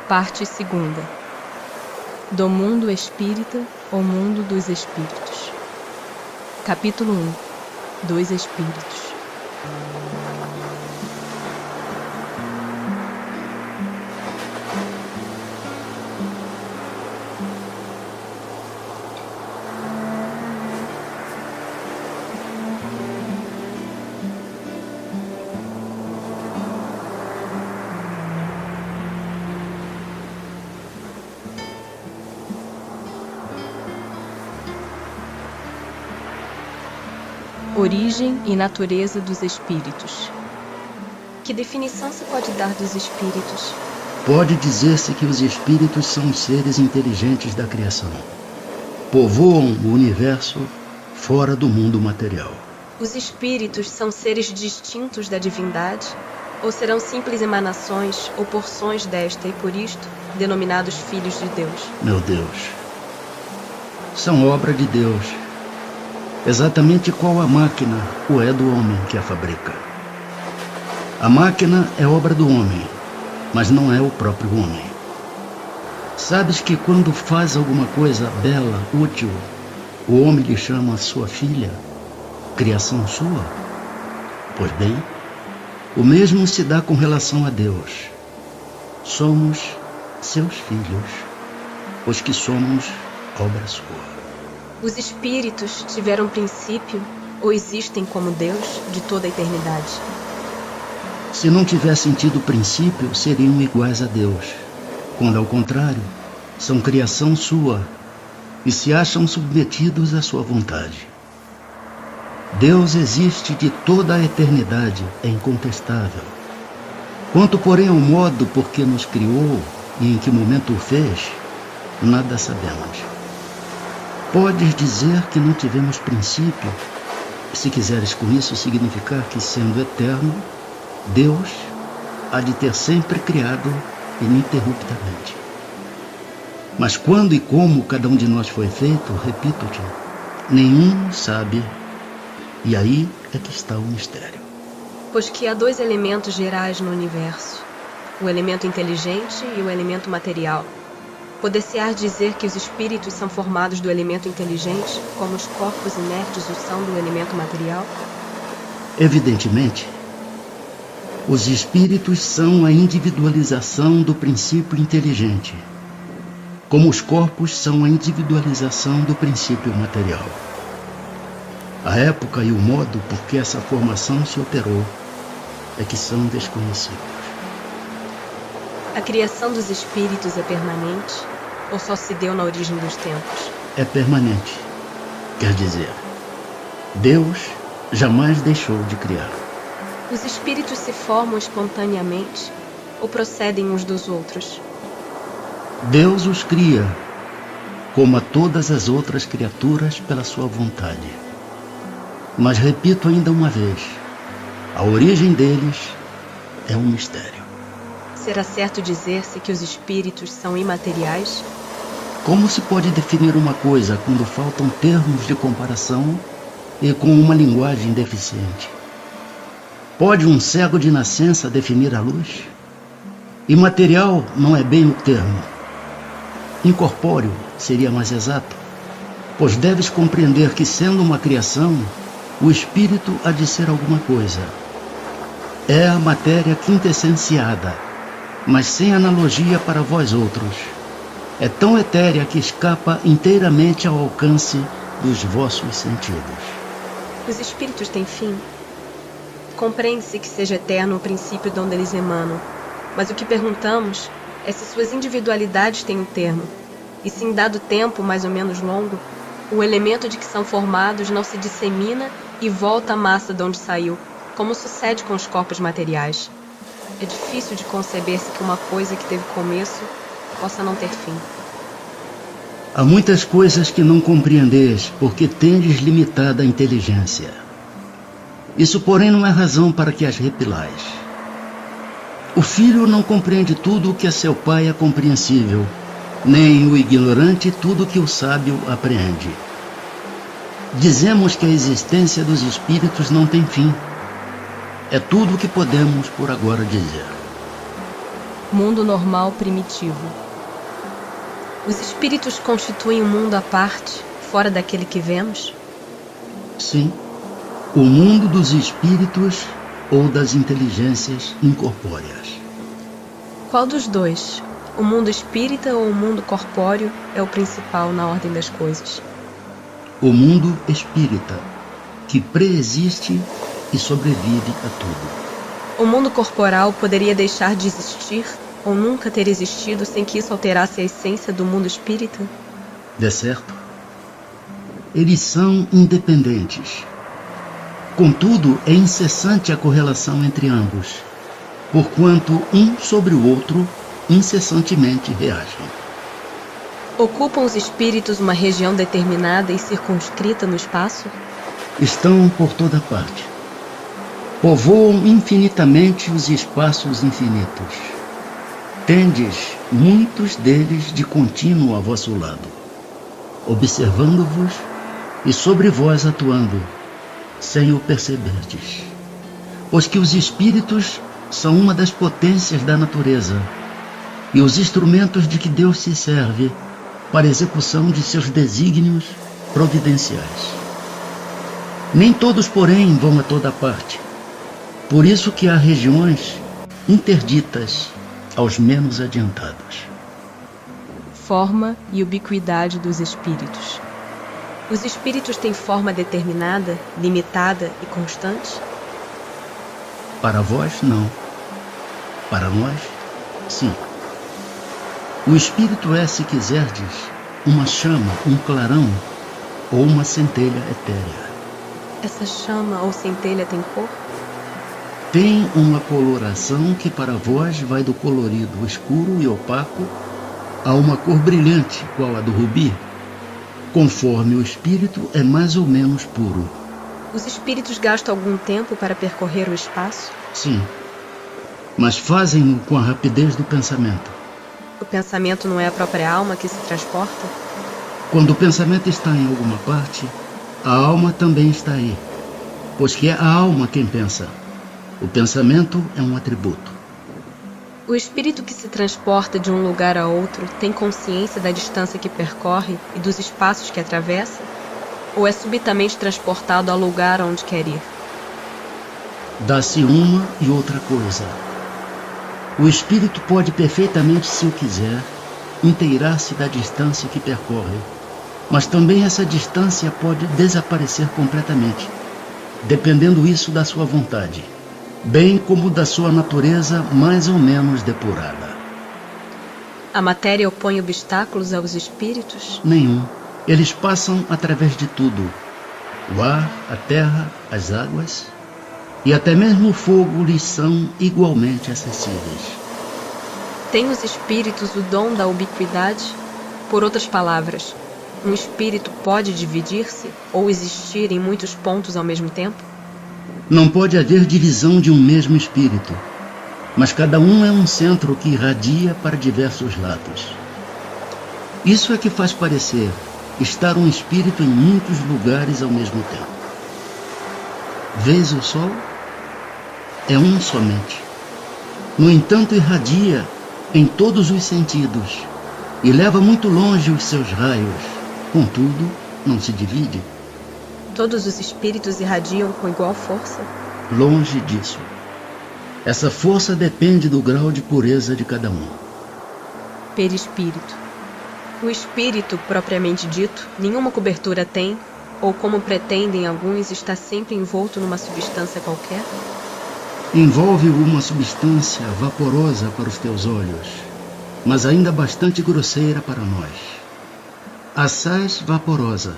Parte 2. Do mundo espírita ao mundo dos espíritos. Capítulo 1. Dos espíritos. Origem e natureza dos espíritos. Que definição se pode dar dos espíritos? Pode dizer-se que os espíritos são seres inteligentes da criação. Povoam o universo fora do mundo material. Os espíritos são seres distintos da divindade? Ou serão simples emanações ou porções desta e por isto denominados filhos de Deus? Meu Deus, são obra de Deus. Exatamente qual a máquina o é do homem que a fabrica. A máquina é obra do homem, mas não é o próprio homem. Sabes que quando faz alguma coisa bela, útil, o homem lhe chama sua filha, criação sua? Pois bem, o mesmo se dá com relação a Deus. Somos seus filhos, pois que somos obra sua. Os espíritos tiveram princípio ou existem como Deus de toda a eternidade? Se não tivessem tido princípio, seriam iguais a Deus, quando ao contrário, são criação sua e se acham submetidos à sua vontade. Deus existe de toda a eternidade, é incontestável. Quanto, porém, ao modo por que nos criou e em que momento o fez, nada sabemos. Podes dizer que não tivemos princípio, se quiseres com isso significar que, sendo eterno, Deus há de ter sempre criado ininterruptamente. Mas quando e como cada um de nós foi feito, repito-te, nenhum sabe, e aí é que está o mistério. Pois que há dois elementos gerais no universo, o elemento inteligente e o elemento material. Poder-se-á dizer que os espíritos são formados do elemento inteligente, como os corpos inertes o são do elemento material? Evidentemente, os espíritos são a individualização do princípio inteligente, como os corpos são a individualização do princípio material. A época e o modo por que essa formação se operou é que são desconhecidos. A criação dos espíritos é permanente ou só se deu na origem dos tempos? É permanente. Quer dizer, Deus jamais deixou de criar. Os espíritos se formam espontaneamente ou procedem uns dos outros? Deus os cria, como a todas as outras criaturas, pela sua vontade. Mas repito ainda uma vez, a origem deles é um mistério. Será certo dizer-se que os espíritos são imateriais? Como se pode definir uma coisa quando faltam termos de comparação e com uma linguagem deficiente? Pode um cego de nascença definir a luz? Imaterial não é bem o termo. Incorpóreo seria mais exato, pois deves compreender que, sendo uma criação, o espírito há de ser alguma coisa. É a matéria quintessenciada, mas sem analogia para vós outros. É tão etérea que escapa inteiramente ao alcance dos vossos sentidos. Os espíritos têm fim? Compreende-se que seja eterno o princípio de onde eles emanam, mas o que perguntamos é se suas individualidades têm um termo, e se em dado tempo mais ou menos longo, o elemento de que são formados não se dissemina e volta à massa de onde saiu, como sucede com os corpos materiais. É difícil de conceber-se que uma coisa que teve começo possa não ter fim. Há muitas coisas que não compreendeis porque tendes limitada a inteligência. Isso, porém, não é razão para que as repilais. O filho não compreende tudo o que a seu pai é compreensível, nem o ignorante tudo o que o sábio apreende. Dizemos que a existência dos espíritos não tem fim. É tudo o que podemos por agora dizer. Mundo normal primitivo. Os espíritos constituem um mundo à parte, fora daquele que vemos? Sim, o mundo dos espíritos ou das inteligências incorpóreas. Qual dos dois, o mundo espírita ou o mundo corpóreo, é o principal na ordem das coisas? O mundo espírita, que preexiste e sobrevive a tudo. O mundo corporal poderia deixar de existir ou nunca ter existido sem que isso alterasse a essência do mundo espírita? De certo, eles são independentes. Contudo, é incessante a correlação entre ambos, porquanto um sobre o outro incessantemente reagem. Ocupam os espíritos uma região determinada e circunscrita no espaço? Estão por toda parte. Povoam infinitamente os espaços infinitos. Tendes muitos deles de contínuo a vosso lado, observando-vos e sobre vós atuando, sem o perceberdes. Pois que os espíritos são uma das potências da natureza e os instrumentos de que Deus se serve para a execução de seus desígnios providenciais. Nem todos, porém, vão a toda parte. Por isso que há regiões interditas aos menos adiantados. Forma e ubiquidade dos espíritos. Os espíritos têm forma determinada, limitada e constante? Para vós, não. Para nós, sim. O espírito é, se quiserdes, uma chama, um clarão ou uma centelha etérea. Essa chama ou centelha tem cor? Tem uma coloração que para vós vai do colorido escuro e opaco a uma cor brilhante, qual a do rubi, conforme o espírito é mais ou menos puro. Os espíritos gastam algum tempo para percorrer o espaço? Sim, mas fazem-no com a rapidez do pensamento. O pensamento não é a própria alma que se transporta? Quando o pensamento está em alguma parte, a alma também está aí, pois que é a alma quem pensa. O pensamento é um atributo. O espírito que se transporta de um lugar a outro tem consciência da distância que percorre e dos espaços que atravessa? Ou é subitamente transportado ao lugar onde quer ir? Dá-se uma e outra coisa. O espírito pode perfeitamente, se o quiser, inteirar-se da distância que percorre, mas também essa distância pode desaparecer completamente, dependendo isso da sua vontade, bem como da sua natureza mais ou menos depurada. A matéria opõe obstáculos aos espíritos? Nenhum. Eles passam através de tudo. O ar, a terra, as águas e até mesmo o fogo lhes são igualmente acessíveis. Têm os espíritos o dom da ubiquidade? Por outras palavras, um espírito pode dividir-se ou existir em muitos pontos ao mesmo tempo? Não pode haver divisão de um mesmo espírito, mas cada um é um centro que irradia para diversos lados. Isso é que faz parecer estar um espírito em muitos lugares ao mesmo tempo. Vês o sol? É um somente. No entanto, irradia em todos os sentidos e leva muito longe os seus raios. Contudo, não se divide. Todos os espíritos irradiam com igual força? Longe disso. Essa força depende do grau de pureza de cada um. Perispírito. O espírito, propriamente dito, nenhuma cobertura tem, ou como pretendem alguns, está sempre envolto numa substância qualquer? Envolve uma substância vaporosa para os teus olhos, mas ainda bastante grosseira para nós. Assaz vaporosa.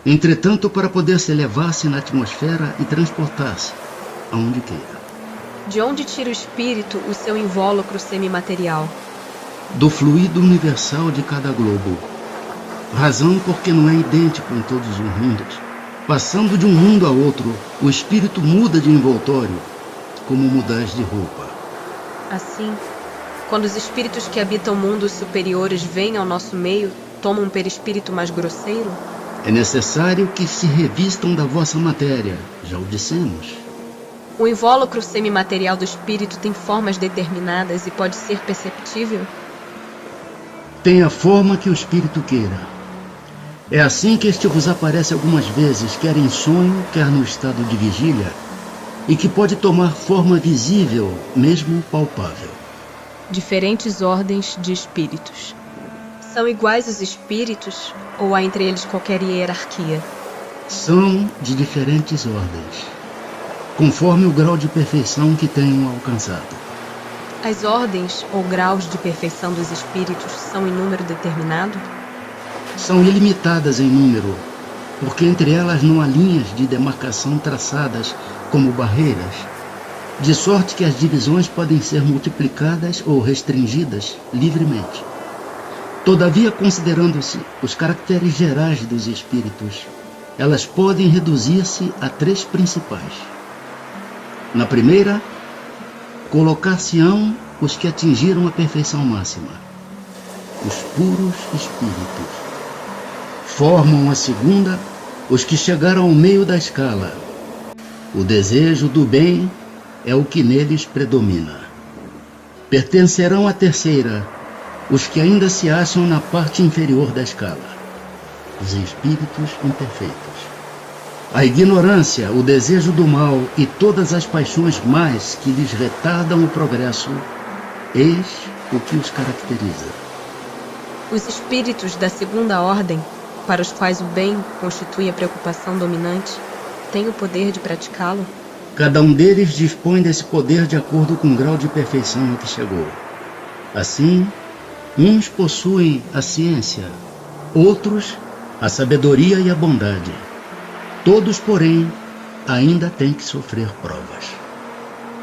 Entretanto, para poder se elevar-se na atmosfera e transportar-se aonde queira. De onde tira o espírito o seu invólucro semimaterial? Do fluido universal de cada globo. Razão porque não é idêntico em todos os mundos. Passando de um mundo a outro, o espírito muda de envoltório, como mudais de roupa. Assim, quando os espíritos que habitam mundos superiores vêm ao nosso meio, tomam um perispírito mais grosseiro? É necessário que se revistam da vossa matéria, já o dissemos. O invólucro semimaterial do espírito tem formas determinadas e pode ser perceptível? Tem a forma que o espírito queira. É assim que este vos aparece algumas vezes, quer em sonho, quer no estado de vigília, e que pode tomar forma visível, mesmo palpável. Diferentes ordens de espíritos. São iguais os espíritos ou há entre eles qualquer hierarquia? São de diferentes ordens, conforme o grau de perfeição que tenham alcançado. As ordens ou graus de perfeição dos espíritos são em número determinado? São ilimitadas em número, porque entre elas não há linhas de demarcação traçadas como barreiras, de sorte que as divisões podem ser multiplicadas ou restringidas livremente. Todavia, considerando-se os caracteres gerais dos espíritos, elas podem reduzir-se a 3 principais. Na primeira, colocar-se-ão os que atingiram a perfeição máxima, os puros espíritos. Formam a segunda os que chegaram ao meio da escala. O desejo do bem é o que neles predomina. Pertencerão à terceira os que ainda se acham na parte inferior da escala, os espíritos imperfeitos. A ignorância, o desejo do mal e todas as paixões más que lhes retardam o progresso, eis o que os caracteriza. Os espíritos da segunda ordem, para os quais o bem constitui a preocupação dominante, têm o poder de praticá-lo? Cada um deles dispõe desse poder de acordo com o grau de perfeição a que chegou. Assim, uns possuem a ciência, outros a sabedoria e a bondade. Todos, porém, ainda têm que sofrer provas.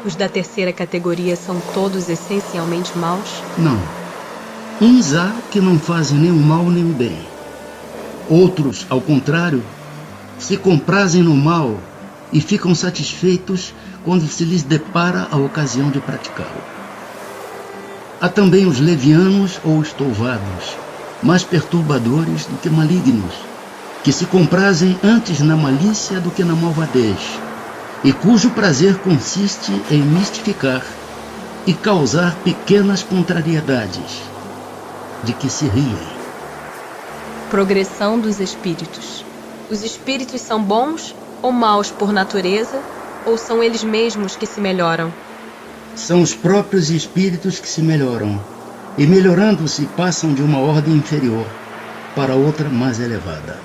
Os da terceira categoria são todos essencialmente maus? Não. Uns há que não fazem nem o mal nem o bem. Outros, ao contrário, se comprazem no mal e ficam satisfeitos quando se lhes depara a ocasião de praticá-lo. Há também os levianos ou estouvados, mais perturbadores do que malignos, que se comprazem antes na malícia do que na malvadez, e cujo prazer consiste em mistificar e causar pequenas contrariedades, de que se riem. Progressão dos espíritos. Os espíritos são bons ou maus por natureza, ou são eles mesmos que se melhoram? São os próprios espíritos que se melhoram, e melhorando-se passam de uma ordem inferior para outra mais elevada.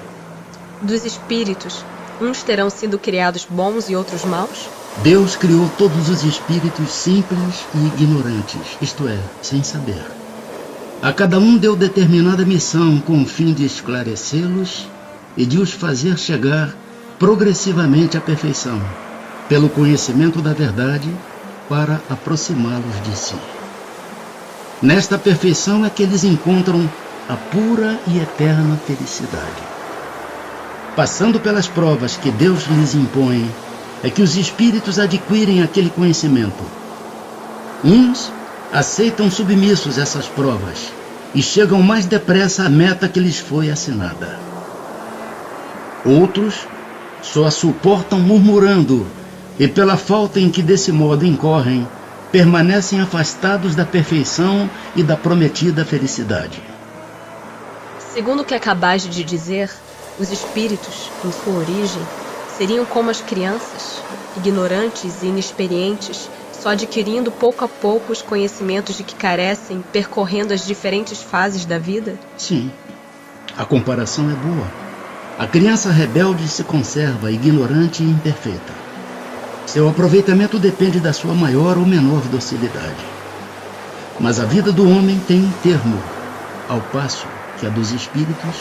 Dos espíritos, uns terão sido criados bons e outros maus? Deus criou todos os espíritos simples e ignorantes, isto é, sem saber. A cada um deu determinada missão com o fim de esclarecê-los e de os fazer chegar progressivamente à perfeição, pelo conhecimento da verdade, para aproximá-los de si. Nesta perfeição é que eles encontram a pura e eterna felicidade. Passando pelas provas que Deus lhes impõe, é que os espíritos adquirem aquele conhecimento. Uns aceitam submissos essas provas e chegam mais depressa à meta que lhes foi assinada. Outros só a suportam murmurando e, pela falta em que desse modo incorrem, permanecem afastados da perfeição e da prometida felicidade. Segundo o que acabais de dizer, os espíritos, em sua origem, seriam como as crianças, ignorantes e inexperientes, só adquirindo pouco a pouco os conhecimentos de que carecem, percorrendo as diferentes fases da vida? Sim, a comparação é boa. A criança rebelde se conserva ignorante e imperfeita. Seu aproveitamento depende da sua maior ou menor docilidade. Mas a vida do homem tem um termo, ao passo que a dos espíritos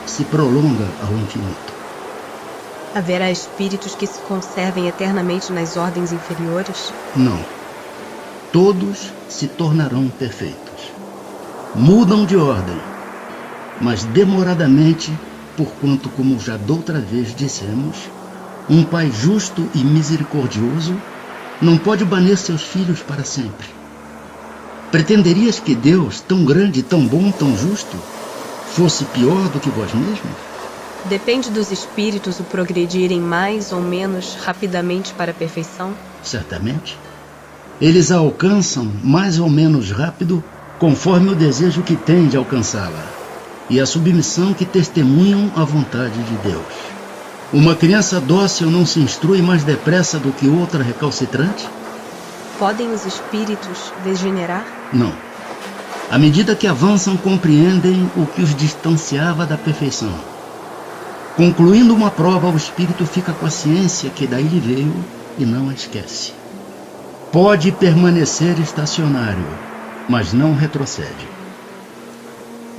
se prolonga ao infinito. Haverá espíritos que se conservem eternamente nas ordens inferiores? Não. Todos se tornarão perfeitos. Mudam de ordem, mas demoradamente, porquanto, como já doutra vez dissemos, um pai justo e misericordioso não pode banir seus filhos para sempre. Pretenderias que Deus, tão grande, tão bom, tão justo, fosse pior do que vós mesmos? Depende dos espíritos o progredirem mais ou menos rapidamente para a perfeição? Certamente. Eles a alcançam mais ou menos rápido conforme o desejo que têm de alcançá-la e a submissão que testemunham à vontade de Deus. Uma criança dócil não se instrui mais depressa do que outra recalcitrante? Podem os espíritos degenerar? Não. À medida que avançam, compreendem o que os distanciava da perfeição. Concluindo uma prova, o espírito fica com a ciência que daí lhe veio e não a esquece. Pode permanecer estacionário, mas não retrocede.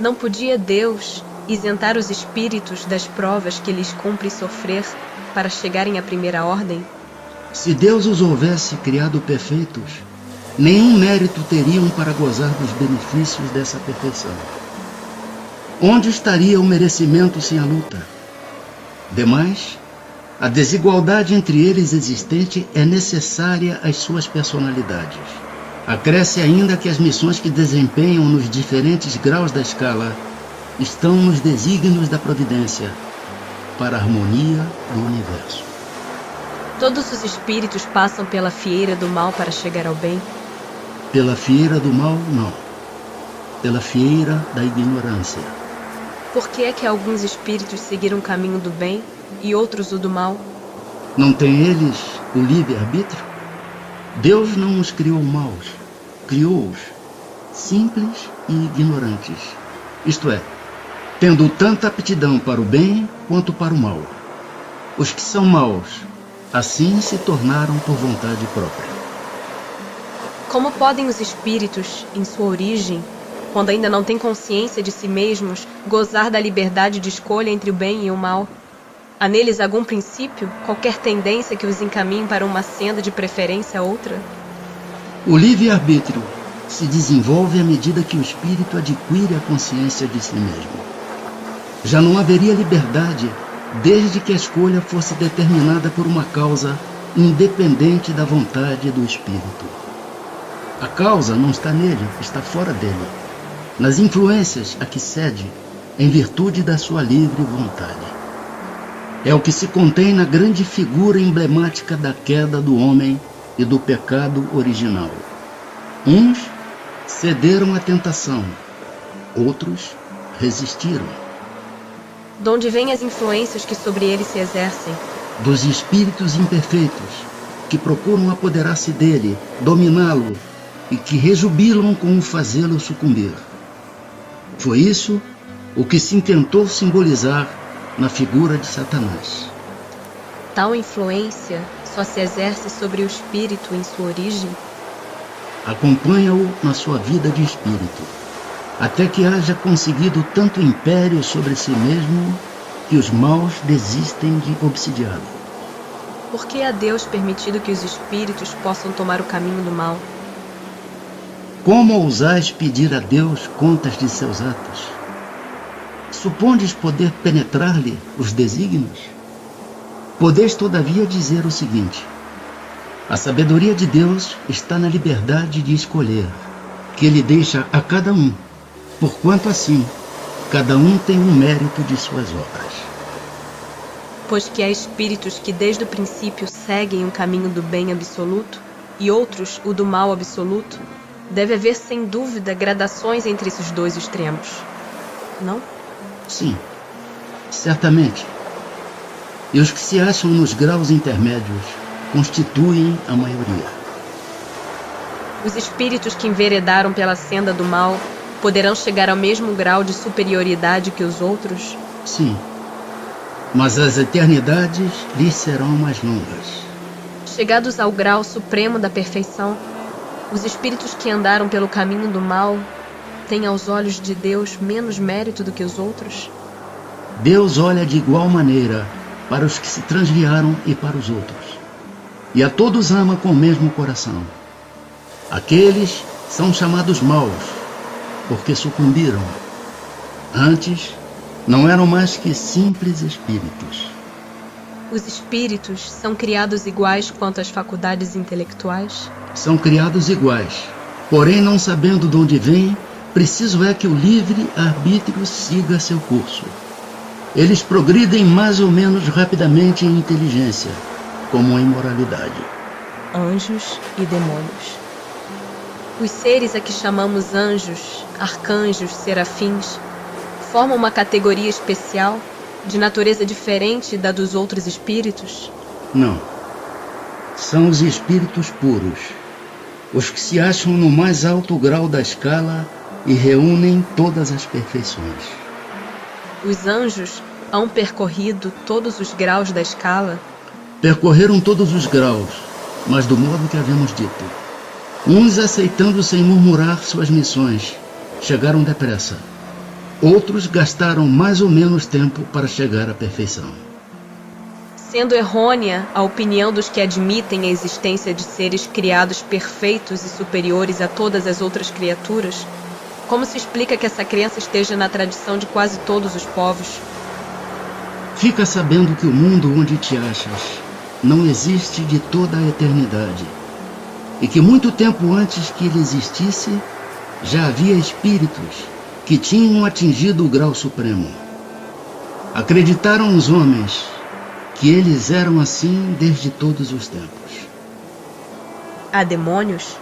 Não podia Deus isentar os espíritos das provas que lhes cumpre sofrer para chegarem à primeira ordem? Se Deus os houvesse criado perfeitos, nenhum mérito teriam para gozar dos benefícios dessa perfeição. Onde estaria o merecimento sem a luta? Demais, a desigualdade entre eles existente é necessária às suas personalidades. Acresce ainda que as missões que desempenham nos diferentes graus da escala estão nos desígnios da providência para a harmonia do universo. Todos os espíritos passam pela fieira do mal para chegar ao bem? Pela fieira do mal, não. Pela fieira da ignorância. Por que é que alguns espíritos seguiram o caminho do bem e outros o do mal? Não têm eles o livre-arbítrio? Deus não os criou maus, criou-os simples e ignorantes. Isto é, tendo tanta aptidão para o bem quanto para o mal. Os que são maus, assim se tornaram por vontade própria. Como podem os espíritos, em sua origem, quando ainda não têm consciência de si mesmos, gozar da liberdade de escolha entre o bem e o mal? Há neles algum princípio, qualquer tendência que os encaminhe para uma senda de preferência a outra? O livre-arbítrio se desenvolve à medida que o espírito adquire a consciência de si mesmo. Já não haveria liberdade desde que a escolha fosse determinada por uma causa independente da vontade do espírito. A causa não está nele, está fora dele, nas influências a que cede em virtude da sua livre vontade. É o que se contém na grande figura emblemática da queda do homem e do pecado original. Uns cederam à tentação, outros resistiram. De onde vêm as influências que sobre eles se exercem? Dos espíritos imperfeitos, que procuram apoderar-se dele, dominá-lo, e que rejubilam com o fazê-lo sucumbir. Foi isso o que se intentou simbolizar na figura de Satanás. Tal influência só se exerce sobre o espírito em sua origem? Acompanha-o na sua vida de espírito, até que haja conseguido tanto império sobre si mesmo que os maus desistem de obsidiá-lo. Por que a Deus permitido que os espíritos possam tomar o caminho do mal? Como ousais pedir a Deus contas de seus atos? Supondes poder penetrar-lhe os desígnios? Podeis, todavia, dizer o seguinte: a sabedoria de Deus está na liberdade de escolher, que Ele deixa a cada um, porquanto assim, cada um tem um mérito de suas obras. Pois que há espíritos que desde o princípio seguem o caminho do bem absoluto e outros o do mal absoluto, deve haver sem dúvida gradações entre esses dois extremos, não? Sim, certamente. E os que se acham nos graus intermédios constituem a maioria. Os espíritos que enveredaram pela senda do mal poderão chegar ao mesmo grau de superioridade que os outros? Sim, mas as eternidades lhes serão mais longas. Chegados ao grau supremo da perfeição, os espíritos que andaram pelo caminho do mal têm aos olhos de Deus menos mérito do que os outros? Deus olha de igual maneira para os que se transviaram e para os outros, e a todos ama com o mesmo coração. Aqueles são chamados maus, porque sucumbiram. Antes, não eram mais que simples espíritos. Os espíritos são criados iguais quanto às faculdades intelectuais? São criados iguais, porém, não sabendo de onde vêm, preciso é que o livre-arbítrio siga seu curso. Eles progridem mais ou menos rapidamente em inteligência, como em moralidade. Anjos e demônios. Os seres a que chamamos anjos, arcanjos, serafins, formam uma categoria especial, de natureza diferente da dos outros espíritos? Não. São os espíritos puros, os que se acham no mais alto grau da escala e reúnem todas as perfeições. Os anjos hão percorrido todos os graus da escala? Percorreram todos os graus, mas do modo que havíamos dito. Uns aceitando sem murmurar suas missões, chegaram depressa. Outros gastaram mais ou menos tempo para chegar à perfeição. Sendo errônea a opinião dos que admitem a existência de seres criados perfeitos e superiores a todas as outras criaturas, como se explica que essa crença esteja na tradição de quase todos os povos? Fica sabendo que o mundo onde te achas não existe de toda a eternidade, e que muito tempo antes que ele existisse, já havia espíritos que tinham atingido o grau supremo. Acreditaram os homens que eles eram assim desde todos os tempos. Há demônios,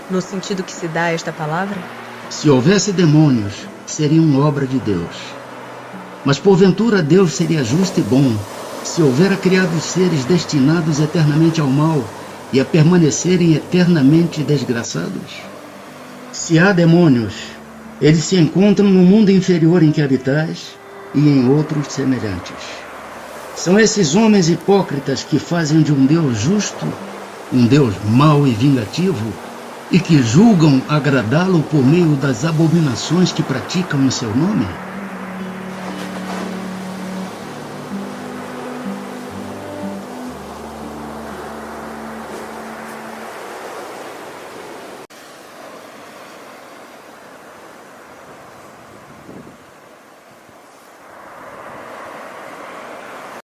no sentido que se dá a esta palavra? Se houvesse demônios, seriam obra de Deus. Mas porventura Deus seria justo e bom se houvera criado seres destinados eternamente ao mal e a permanecerem eternamente desgraçados? Se há demônios, eles se encontram no mundo inferior em que habitais e em outros semelhantes. São esses homens hipócritas que fazem de um Deus justo um Deus mau e vingativo e que julgam agradá-lo por meio das abominações que praticam em seu nome?